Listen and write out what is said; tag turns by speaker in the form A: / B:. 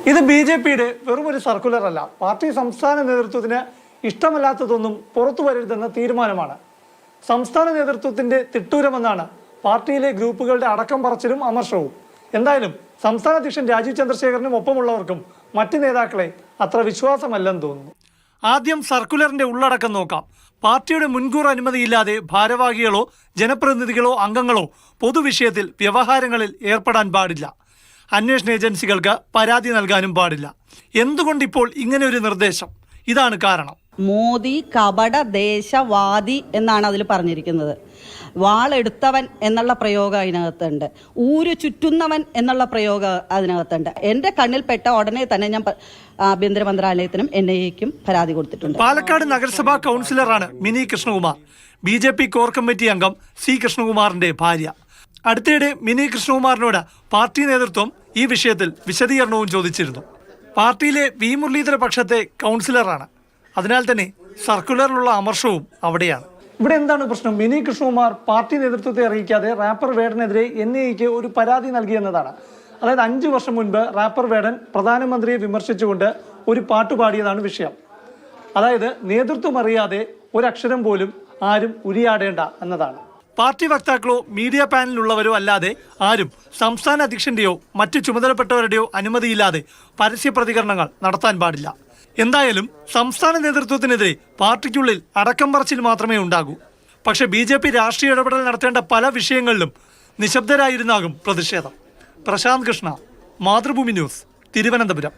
A: ഇത് BJPയുടെ വെറും ഒരു സർക്കുലർ അല്ല. പാർട്ടി സംസ്ഥാന നേതൃത്വത്തിന് ഇഷ്ടമല്ലാത്തതൊന്നും പുറത്തു വരരുതെന്ന തീരുമാനമാണ്. സംസ്ഥാന നേതൃത്വത്തിന്റെ തിട്ടൂരമെന്നാണ് പാർട്ടിയിലെ ഗ്രൂപ്പുകളുടെ അടക്കം പറച്ചിലും അമർഷവും. എന്തായാലും സംസ്ഥാന അധ്യക്ഷൻ രാജീവ് ചന്ദ്രശേഖരനും ഒപ്പമുള്ളവർക്കും മറ്റ് നേതാക്കളെ അത്ര വിശ്വാസമല്ലെന്ന് തോന്നുന്നു. ആദ്യം സർക്കുലറിന്റെ ഉള്ളടക്കം നോക്കാം. പാർട്ടിയുടെ മുൻകൂർ അനുമതിയില്ലാതെ ഭാരവാഹികളോ ജനപ്രതിനിധികളോ അംഗങ്ങളോ പൊതുവിഷയത്തിൽ വ്യവഹാരങ്ങളിൽ ഏർപ്പെടാൻ പാടില്ല. അന്വേഷണ ഏജൻസികൾക്ക് പരാതി നൽകാനും പാടില്ല. എന്തുകൊണ്ടിപ്പോൾ ഇങ്ങനെ ഒരു നിർദ്ദേശം? ഇതാണ് കാരണം.
B: മോദി കപട ദേശവാദി എന്നാണ് അതിൽ പറഞ്ഞിരിക്കുന്നത്. വാളെടുത്തവൻ എന്നുള്ള പ്രയോഗം അതിനകത്തുണ്ട്. ഊരു ചുറ്റുന്നവൻ എന്നുള്ള പ്രയോഗം അതിനകത്തുണ്ട്. എൻ്റെ കണ്ണിൽപ്പെട്ട ഉടനെ തന്നെ ഞാൻ ആഭ്യന്തര മന്ത്രാലയത്തിനും NIAക്കും പരാതി കൊടുത്തിട്ടുണ്ട്.
A: പാലക്കാട് നഗരസഭാ കൗൺസിലറാണ് Mini Krishnakumar, BJP core committee അംഗം C കൃഷ്ണകുമാറിന്റെ ഭാര്യ. അടുത്തിടെ മിനി കൃഷ്ണകുമാറിനോട് പാർട്ടി നേതൃത്വം ഈ വിഷയത്തിൽ വിശദീകരണവും ചോദിച്ചിരുന്നു. പാർട്ടിയിലെ V മുരളീധര പക്ഷത്തെ കൗൺസിലറാണ്. അതിനാൽ തന്നെ സർക്കുലറിലുള്ള അമർഷവും അവിടെയാണ്. ഇവിടെ എന്താണ് പ്രശ്നം? മിനി കൃഷ്ണകുമാർ പാർട്ടി നേതൃത്വത്തെ അറിയിക്കാതെ റാപ്പർ വേടനെതിരെ NIAക്ക് ഒരു പരാതി നൽകിയെന്നതാണ്. അതായത് 5 വർഷം മുൻപ് റാപ്പർ വേടൻ പ്രധാനമന്ത്രിയെ വിമർശിച്ചുകൊണ്ട് ഒരു പാട്ടുപാടിയതാണ് വിഷയം. അതായത് നേതൃത്വം അറിയാതെ ഒരക്ഷരം പോലും ആരും ഉരിയാടേണ്ട എന്നതാണ്. പാർട്ടി വക്താക്കളോ മീഡിയ പാനലിലുള്ളവരോ അല്ലാതെ ആരും സംസ്ഥാന അധ്യക്ഷന്റെയോ മറ്റു ചുമതലപ്പെട്ടവരുടെയോ അനുമതിയില്ലാതെ പരസ്യ പ്രതികരണങ്ങൾ നടത്താൻ പാടില്ല. എന്തായാലും സംസ്ഥാന നേതൃത്വത്തിനെതിരെ പാർട്ടിക്കുള്ളിൽ അടക്കം പറച്ചിൽ മാത്രമേ ഉണ്ടാകൂ. പക്ഷേ BJP രാഷ്ട്രീയ ഇടപെടൽ നടത്തേണ്ട പല വിഷയങ്ങളിലും നിശബ്ദരായിരുന്നാകും പ്രതിഷേധം. പ്രശാന്ത് കൃഷ്ണ, മാതൃഭൂമി ന്യൂസ്, തിരുവനന്തപുരം.